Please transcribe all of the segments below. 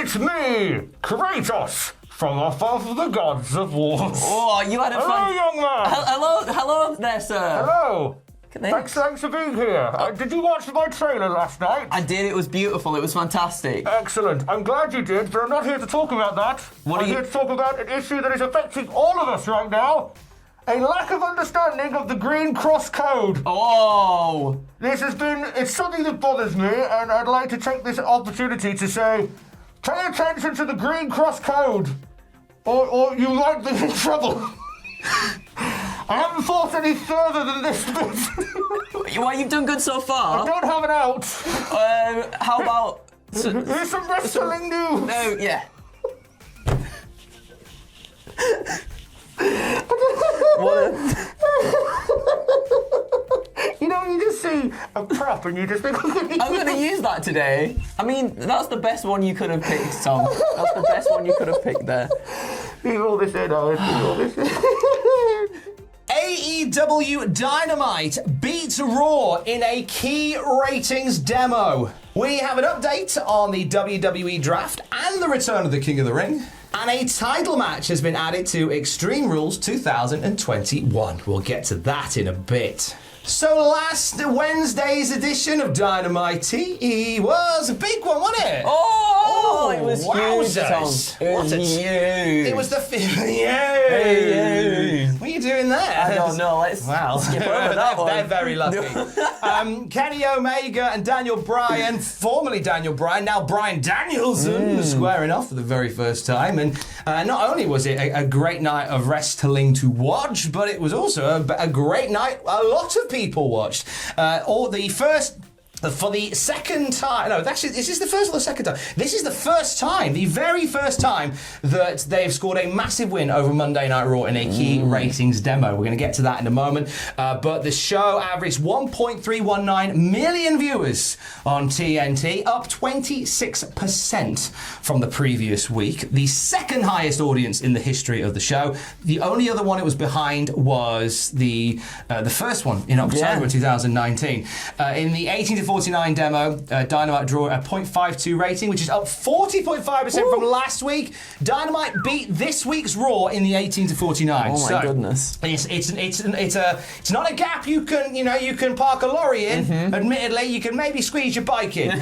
It's me, Kratos, from off of the gods of war. Oh, you had a Hello, fun... young man. Hello there, sir. Hello. Thanks for being here. Did you watch my trailer last night? I did. It was beautiful. It was fantastic. Excellent. I'm glad you did, but I'm not here to talk about that. I'm here to talk about an issue that is affecting all of us right now. A lack of understanding of the Green Cross Code. Oh! It's something that bothers me, and I'd like to take this opportunity to say, pay attention to the Green Cross Code, or you might be in trouble. I haven't thought any further than this bit. Well, you've done good so far. I don't have an out. How about... Here's some wrestling news. No, yeah. You know, you just see a prop and you just think... I'm going to use that today. I mean, that's the best one you could have picked, Tom. That's the best one you could have picked there. Leave all this in, Alice. Leave all this in. AEW Dynamite beats Raw in a key ratings demo. We have an update on the WWE Draft and the return of the King of the Ring. And a title match has been added to Extreme Rules 2021. We'll get to that in a bit. So last Wednesday's edition of Dynamite was a big one, wasn't it? Oh, it was wowzers. huge, Tom. It was huge. It was the Yay! What are you doing there? I don't know. Let's skip over that one. They're very lucky. Kenny Omega and Daniel Bryan, formerly Daniel Bryan, now Bryan Danielson, squaring off for the very first time. And not only was it a great night of wrestling to watch, but it was also a great night a lot of people watched. For the second time, no, actually, is this the first or the second time? This is the first time, the very first time that they've scored a massive win over Monday Night Raw in a key ratings demo. We're going to get to that in a moment. But the show averaged 1.319 million viewers on TNT, up 26% from the previous week. The second highest audience in the history of the show. The only other one it was behind was the first one in October 2019. In the 18 to 49 demo, Dynamite drew a 0.52 rating, which is up 40.5% from last week. Dynamite beat this week's Raw in the 18 to 49. Oh my goodness! It's not a gap you can park a lorry in. Admittedly, you can maybe squeeze your bike in.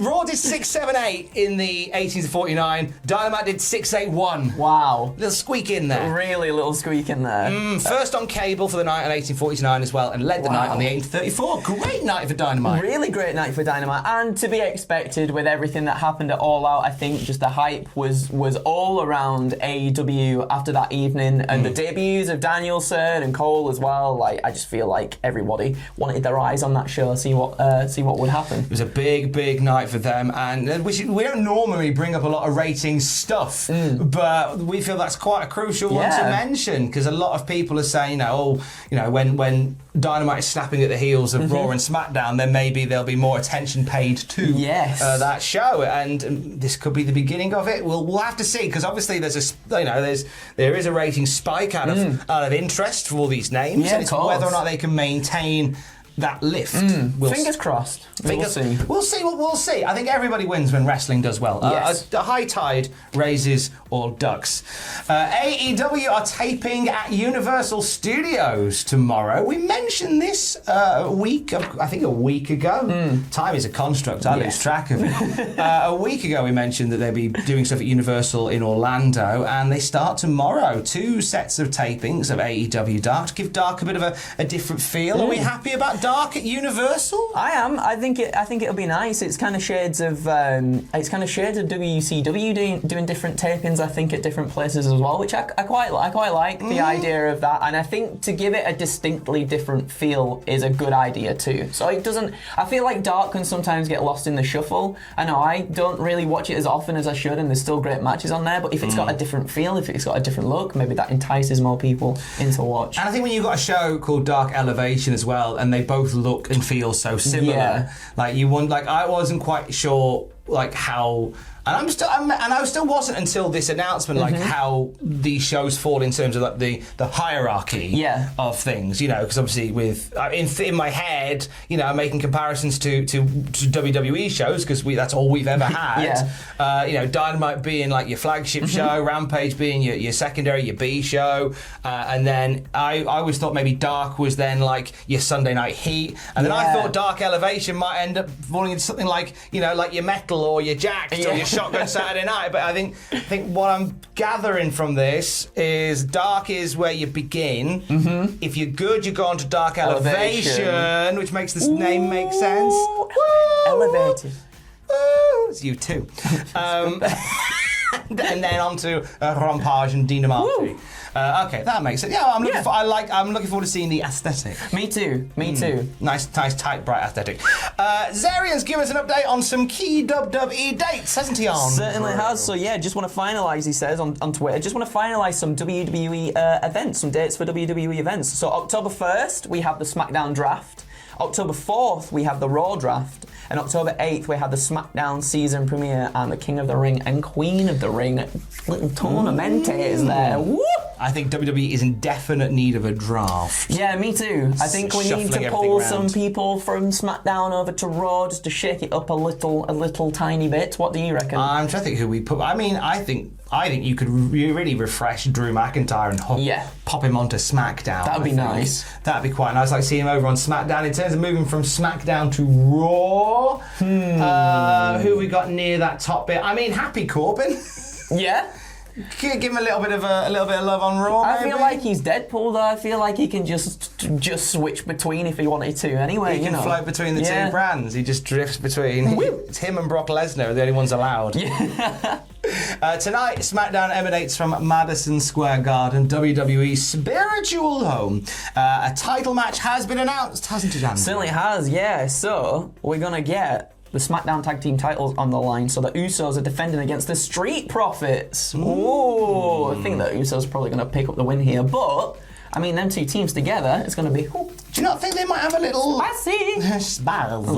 Raw did 678 in the 18 to 49. Dynamite did 681. Wow! Little squeak in there. Really little squeak in there. First on cable for the night on 1849 as well, and led the night on the 1834. Great night for Dynamite. Really great night for Dynamite, and to be expected with everything that happened at All Out. I think just the hype was all around AEW after that evening, and the debuts of Danielson and Cole as well. Like, I just feel like everybody wanted their eyes on that show, see what would happen. It was a big night for them, and we don't normally bring up a lot of ratings stuff, but we feel that's quite a crucial one to mention, because a lot of people are saying, when Dynamite is snapping at the heels of Raw and SmackDown, then maybe there'll be more attention paid to that show, and this could be the beginning of it. We'll have to see, because obviously there is a rating spike out of interest for all these names, and it's whether or not they can maintain that lift. Fingers crossed. We'll see. We'll see. I think everybody wins when wrestling does well. A high tide raises all ducks. AEW are taping at Universal Studios tomorrow. We mentioned this a week ago. Time is a construct. I lose track of it. A week ago we mentioned that they'd be doing stuff at Universal in Orlando, and they start tomorrow. 2 sets of tapings of AEW Dark to give Dark a bit of a different feel. Are we happy about Dark at Universal? I am. I think it'll be nice. It's kind of shades of WCW doing different tapings. I think at different places as well, which I quite like the idea of that. And I think to give it a distinctly different feel is a good idea too. So it doesn't. I feel like Dark can sometimes get lost in the shuffle. I know I don't really watch it as often as I should, and there's still great matches on there. But if it's got a different feel, if it's got a different look, maybe that entices more people into watch. And I think when you've got a show called Dark Elevation as well, and they both look and feel so similar, like I wasn't quite sure how And I still wasn't until this announcement, like how these shows fall in terms of like the hierarchy of things, you know, because obviously with in my head, you know, I'm making comparisons to WWE shows because that's all we've ever had. You know, Dynamite being like your flagship show, Rampage being your secondary, your B show, and then I always thought maybe Dark was then like your Sunday Night Heat, and then I thought Dark Elevation might end up falling into something like, you know, like your Metal or your Jacked or your Shotgun Saturday Night. But I think what I'm gathering from this is Dark is where you begin. If you're good, you go on to Dark Elevation, which makes this name make sense. Elevated. It's you too. And then on to Rampage and Dynamite. Okay, that makes sense. Yeah, I'm looking forward to seeing the aesthetic. Me too. Nice, tight, bright aesthetic. Zarian's given us an update on some key WWE dates, hasn't he? On certainly has. So yeah, just want to finalise. He says on Twitter, just want to finalise some WWE events, some dates for WWE events. So October 1st, we have the SmackDown Draft. October 4th, we have the Raw Draft. And October 8th, we have the SmackDown season premiere and the King of the Ring and Queen of the Ring. Little tournamentes there. Woo! I think WWE is in definite need of a draft. Yeah, me too. I think we need to pull some people from SmackDown over to Raw just to shake it up a little tiny bit. What do you reckon? I'm trying to think who we put. I mean, I think you could really refresh Drew McIntyre and pop him onto SmackDown. That'd be nice. That'd be quite nice. Like seeing him over on SmackDown. In terms of moving from SmackDown to Raw, who we got near that top bit? I mean, Happy Corbin. Yeah. Give him a little bit of love on Raw. I feel like he's Deadpool though. I feel like he can just switch between if he wanted to. Anyway, he can float between the two brands. He just drifts between. It's him and Brock Lesnar are the only ones allowed. Yeah. Tonight, SmackDown emanates from Madison Square Garden, WWE's spiritual home. A title match has been announced, hasn't it, Dan? Certainly has. Yeah. So we're gonna get the SmackDown Tag Team titles on the line, so the Usos are defending against the Street Profits. Ooh, I think the Usos are probably going to pick up the win here, but I mean, them two teams together, it's going to be. Do you not think they might have a little spicy smiles?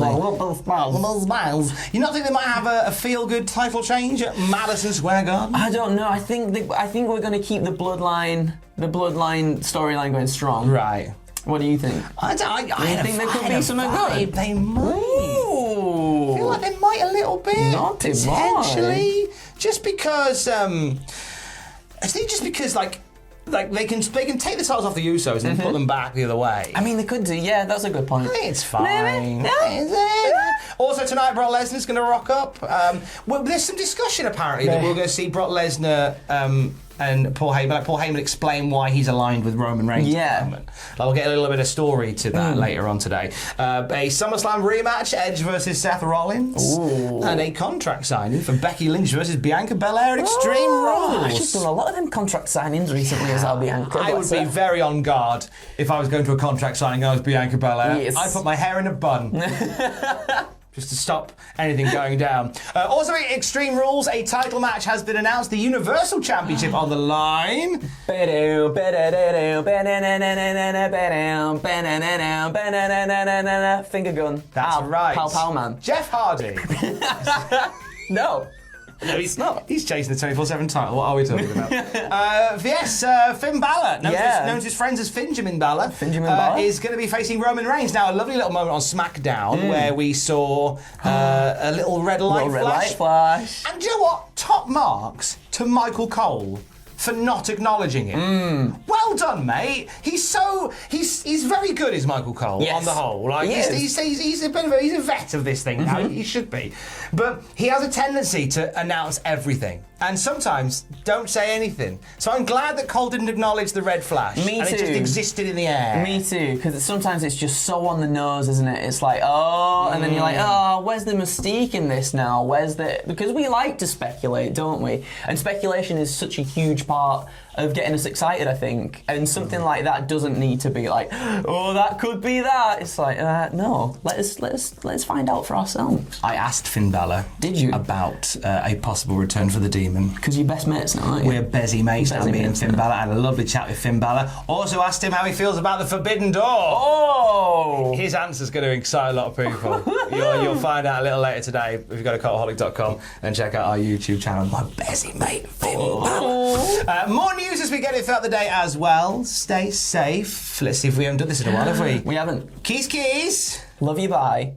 Smiles. You not think they might have a feel-good title change at Madison Square Garden? I don't know. I think we're going to keep the bloodline storyline going strong. Right. What do you think? I think there could be something good? They might. Ooh. I feel like they might a little bit. Not potentially. Just because. I think just because like they can take the titles off the Usos and put them back the other way. I mean, they could do. Yeah, that's a good point. It's fine. Also tonight, Brock Lesnar's going to rock up. Well, there's some discussion apparently that we're going to see Brock Lesnar and Paul Heyman. Like Paul Heyman explain why he's aligned with Roman Reigns at the moment. I'll get a little bit of story to that later on today. A SummerSlam rematch, Edge versus Seth Rollins. Ooh. And a contract signing for Becky Lynch versus Bianca Belair at Extreme Rules. She's done a lot of them contract signings recently as well, Bianca. I would be very on guard if I was going to a contract signing and I was Bianca Belair. Yes. I'd put my hair in a bun. Just to stop anything going down. Also, at Extreme Rules, a title match has been announced. The Universal Championship on the line. Finger gun. That's right. Pow man. Jeff Hardy. No. No, he's not. He's chasing the 24/7 title. What are we talking about? Finn Balor, known to his friends as Finjamin Balor, is going to be facing Roman Reigns. Now, a lovely little moment on SmackDown where we saw a little red light flash. And do you know what? Top marks to Michael Cole for not acknowledging it. Well done, mate. He's very good, is Michael Cole on the whole. Like he's a bit of he's a vet of this thing now. He should be, but he has a tendency to announce everything and sometimes don't say anything. So I'm glad that Cole didn't acknowledge the red flash. Me and too. It just existed in the air. Me too, because sometimes it's just so on the nose, isn't it? It's like, and then you're like, where's the mystique in this now? Because we like to speculate, don't we? And speculation is such a huge part of getting us excited, I think. And something like that doesn't need to be like, oh, that could be that. It's like, no, let us find out for ourselves. I asked Finn Balor. Did you? About a possible return for the Demon. Because you're best mates now, aren't you? We're busy mates now, me and Finn Balor. I had a lovely chat with Finn Balor. Also asked him how he feels about the Forbidden Door. Oh! His answer's going to excite a lot of people. You'll find out a little later today if you go to cultaholic.com and check out our YouTube channel. My busy mate, Finn Balor. More news as we get it throughout the day as well. Stay safe. Let's see if we haven't done this in a while, have we? We haven't. Keys. Love you, bye.